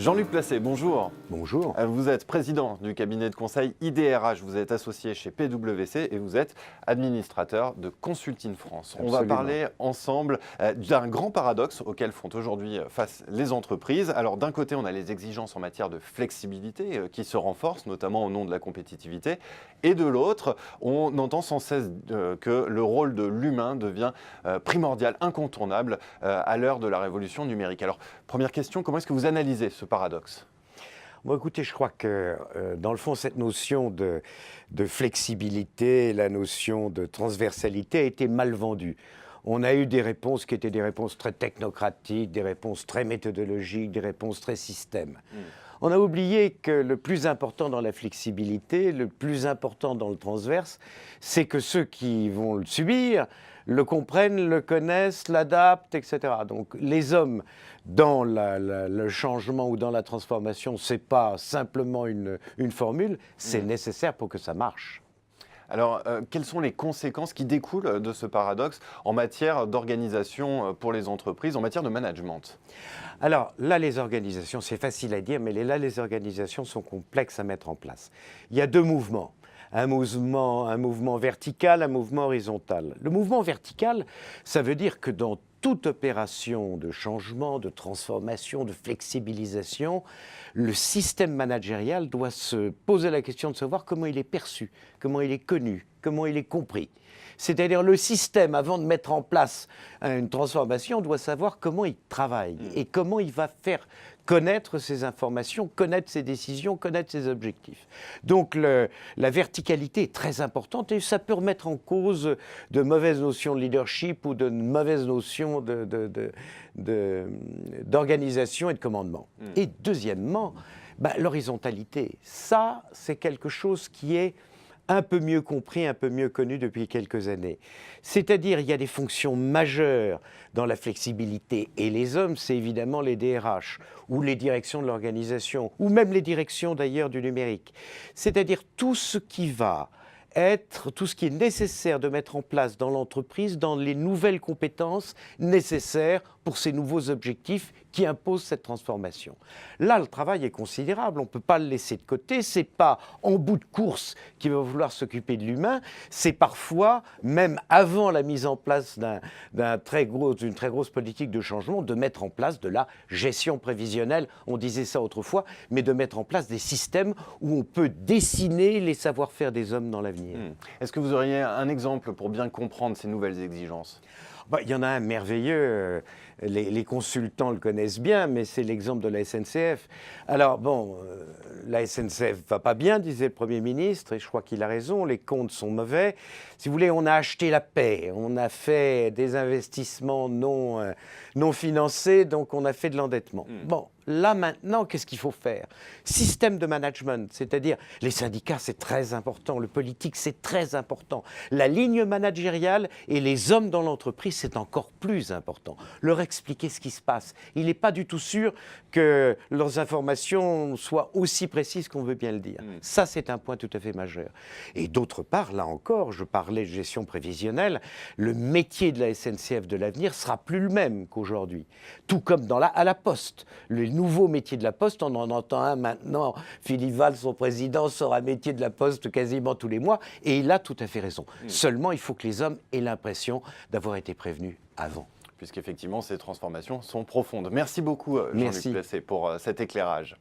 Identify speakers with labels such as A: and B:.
A: Jean-Luc Placé, bonjour.
B: Bonjour.
A: Vous êtes président du cabinet de conseil IDRH, vous êtes associé chez PwC et vous êtes administrateur de Consulting France.
B: Absolument.
A: On va parler ensemble d'un grand paradoxe auquel font aujourd'hui face les entreprises. Alors d'un côté, on a les exigences en matière de flexibilité qui se renforcent, notamment au nom de la compétitivité. Et de l'autre, on entend sans cesse que le rôle de l'humain devient primordial, incontournable à l'heure de la révolution numérique. Alors première question, comment est-ce que vous analysez ce paradoxe ?
B: Bon, écoutez, je crois que dans le fond, cette notion de flexibilité, la notion de transversalité a été mal vendue. On a eu des réponses qui étaient des réponses très technocratiques, des réponses très méthodologiques, des réponses très systèmes. On a oublié que le plus important dans la flexibilité, le plus important dans le transverse, c'est que ceux qui vont le subir le comprennent, le connaissent, l'adaptent, etc. Donc les hommes, dans le changement ou dans la transformation, ce n'est pas simplement une formule, c'est nécessaire pour que ça marche.
A: Alors, quelles sont les conséquences qui découlent de ce paradoxe en matière d'organisation pour les entreprises, en matière de management ?
B: Alors là, les organisations, c'est facile à dire, mais là, les organisations sont complexes à mettre en place. Il y a deux mouvements. Un mouvement vertical, un mouvement horizontal. Le mouvement vertical, ça veut dire que dans toute opération de changement, de transformation, de flexibilisation, le système managérial doit se poser la question de savoir comment il est perçu, comment il est connu, comment il est compris. C'est-à-dire le système, avant de mettre en place une transformation, doit savoir comment il travaille et comment il va faire connaître ses informations, connaître ses décisions, connaître ses objectifs. Donc la verticalité est très importante et ça peut remettre en cause de mauvaises notions de leadership ou de mauvaises notions d'organisation et de commandement. Et deuxièmement, l'horizontalité, ça c'est quelque chose qui est un peu mieux compris, un peu mieux connu depuis quelques années. C'est-à-dire, il y a des fonctions majeures dans la flexibilité. Et les hommes, c'est évidemment les DRH, ou les directions de l'organisation, ou même les directions d'ailleurs du numérique. C'est-à-dire tout ce qui va être, tout ce qui est nécessaire de mettre en place dans l'entreprise, dans les nouvelles compétences nécessaires pour ces nouveaux objectifs qui imposent cette transformation. Là, le travail est considérable, on ne peut pas le laisser de côté, ce n'est pas en bout de course qu'il va vouloir s'occuper de l'humain, c'est parfois, même avant la mise en place d'une très grosse politique de changement, de mettre en place de la gestion prévisionnelle, on disait ça autrefois, mais de mettre en place des systèmes où on peut dessiner les savoir-faire des hommes dans l'avenir.
A: Est-ce que vous auriez un exemple pour bien comprendre ces nouvelles exigences ?
B: Il y en a un merveilleux, les consultants le connaissent bien, mais c'est l'exemple de la SNCF. Alors la SNCF va pas bien, disait le Premier ministre, et je crois qu'il a raison, les comptes sont mauvais. Si vous voulez, on a acheté la paix, on a fait des investissements non financés, donc on a fait de l'endettement. Là maintenant, qu'est-ce qu'il faut faire ? Système de management, c'est-à-dire les syndicats, c'est très important, le politique, c'est très important. La ligne managériale et les hommes dans l'entreprise, c'est encore plus important. Leur expliquer ce qui se passe. Il n'est pas du tout sûr que leurs informations soient aussi précises qu'on veut bien le dire. Ça, c'est un point tout à fait majeur. Et d'autre part, là encore, je parlais de gestion prévisionnelle, le métier de la SNCF de l'avenir sera plus le même qu'aujourd'hui. Tout comme à la Poste. Le nouveau métier de la Poste, on en entend un maintenant. Philippe Val, son président, sort un métier de la Poste quasiment tous les mois. Et il a tout à fait raison. Seulement, il faut que les hommes aient l'impression d'avoir été prévenus avant.
A: Puisqu'effectivement, ces transformations sont profondes. Merci beaucoup, Jean-Luc Placé, pour cet éclairage.